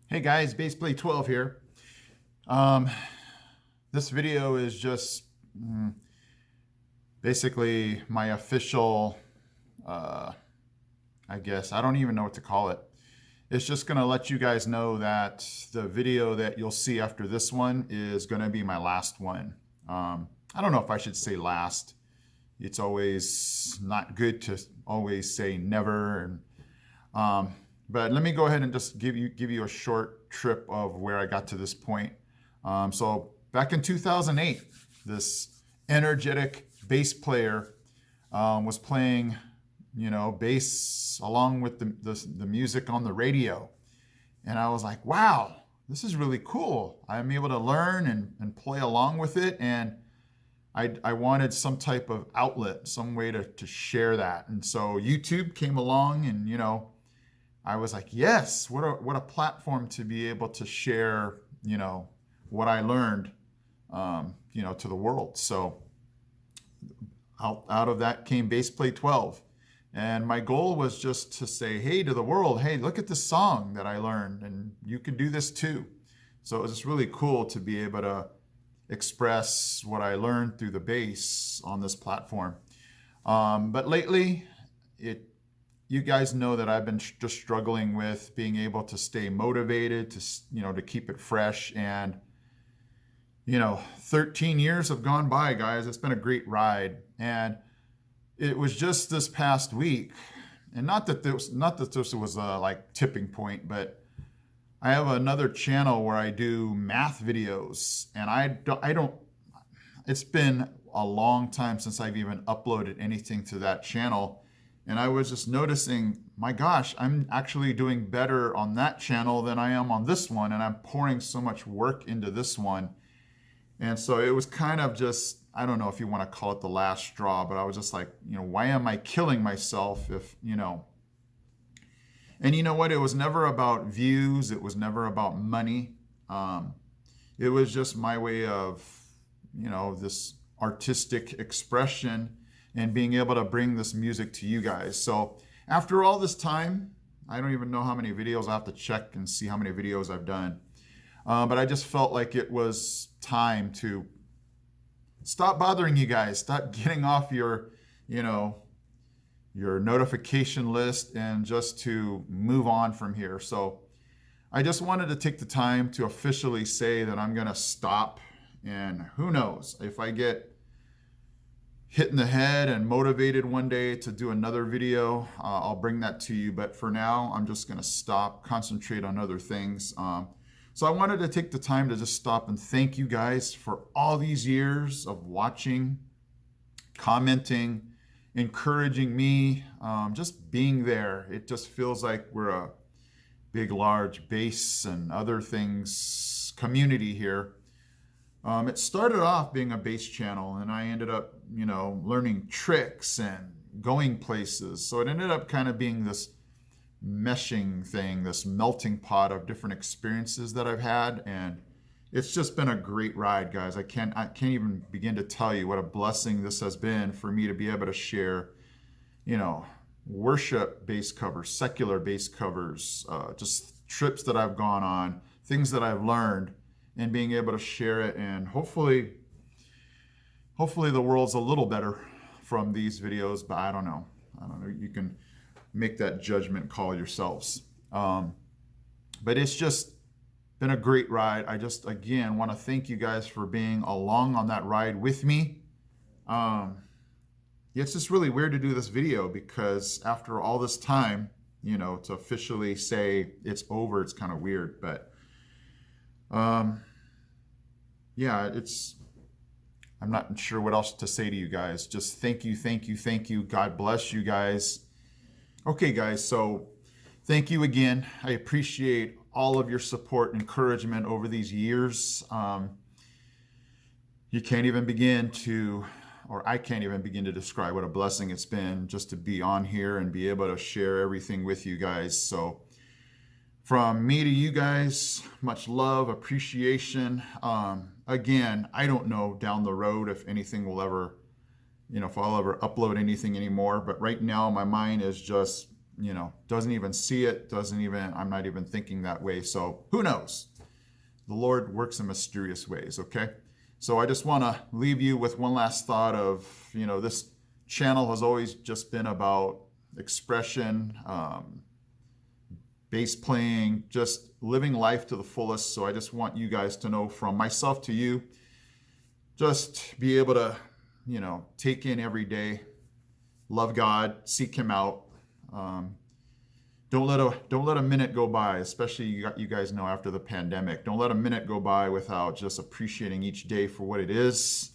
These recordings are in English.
Hey guys, Baseplay 12 here. Um, this video is just basically my official, uh, I guess, I don't even know what to call it. It's just going to let you guys know that the video that you'll see after this one is going to be my last one. I don't know if I should say last. It's always not good to always say never. But let me go ahead and just give you a short trip of where I got to this point. So back in 2008, this energetic bass player was playing, bass along with the music on the radio, and I was like, wow, this is really cool. I'm able to learn and play along with it, and I wanted some type of outlet, some way to share that. And so YouTube came along, and I was like, yes, what a platform to be able to share, what I learned, to the world. So out of that came Baseplay 12. And my goal was just to say, hey, to the world, hey, look at this song that I learned, and you can do this too. So it was just really cool to be able to express what I learned through the bass on this platform. But lately, you guys know that I've been just struggling with being able to stay motivated, to keep it fresh. And 13 years have gone by, guys. It's been a great ride. And it was just this past week, and not that this was a like tipping point, but I have another channel where I do math videos, and I don't. It's been a long time since I've even uploaded anything to that channel, and I was just noticing, my gosh, I'm actually doing better on that channel than I am on this one, and I'm pouring so much work into this one. And so it was kind of just, I don't know if you want to call it the last straw, but I was just like, why am I killing myself and you know what? It was never about views. It was never about money. It was just my way of, this artistic expression and being able to bring this music to you guys. So after all this time, I don't even know how many videos. I have to check and see how many videos I've done. But I just felt like it was time to stop bothering you guys, stop getting off your notification list, and just to move on from here. So I just wanted to take the time to officially say that I'm going to stop. And who knows, if I get hit in the head and motivated one day to do another video, I'll bring that to you. But for now, I'm just going to stop, concentrate on other things. So I wanted to take the time to just stop and thank you guys for all these years of watching, commenting, encouraging me, just being there. It just feels like we're a big, large bass and other things community here. It started off being a bass channel, and I ended up, learning tricks and going places. So it ended up kind of being this meshing thing, this melting pot of different experiences that I've had, and it's just been a great ride, guys. I can't even begin to tell you what a blessing this has been for me to be able to share, worship bass covers, secular bass covers, just trips that I've gone on, things that I've learned, and being able to share it. And hopefully the world's a little better from these videos, but I don't know. You can make that judgment call yourselves. But it's just been a great ride. I just, again, want to thank you guys for being along on that ride with me. It's just really weird to do this video because after all this time, to officially say it's over, it's kind of weird. But yeah, I'm not sure what else to say to you guys. Just thank you, thank you, thank you. God bless you guys. Okay, guys, so thank you again. I appreciate all of your support and encouragement over these years. You can't even begin to, or I can't even begin to describe what a blessing it's been just to be on here and be able to share everything with you guys. So from me to you guys, much love, appreciation. Again, I don't know down the road if anything will ever, if I'll ever upload anything anymore. But right now, my mind is just doesn't even see it, I'm not even thinking that way. So who knows? The Lord works in mysterious ways, okay? So I just want to leave you with one last thought of, this channel has always just been about expression, bass playing, just living life to the fullest. So I just want you guys to know, from myself to you, just be able to, take in every day, love God, seek Him out. Don't let a minute go by, especially you guys know after the pandemic. Don't let a minute go by without just appreciating each day for what it is.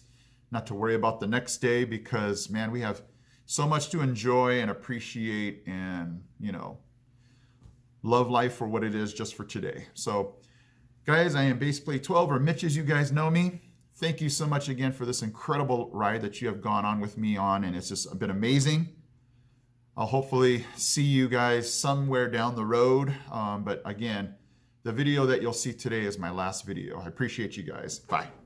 Not to worry about the next day, because man, we have so much to enjoy and appreciate, and love life for what it is, just for today. So guys, I am BassPlay12, or Mitch as you guys know me. Thank you so much again for this incredible ride that you have gone on with me on, and it's just been amazing. I'll hopefully see you guys somewhere down the road. But again, the video that you'll see today is my last video. I appreciate you guys. Bye.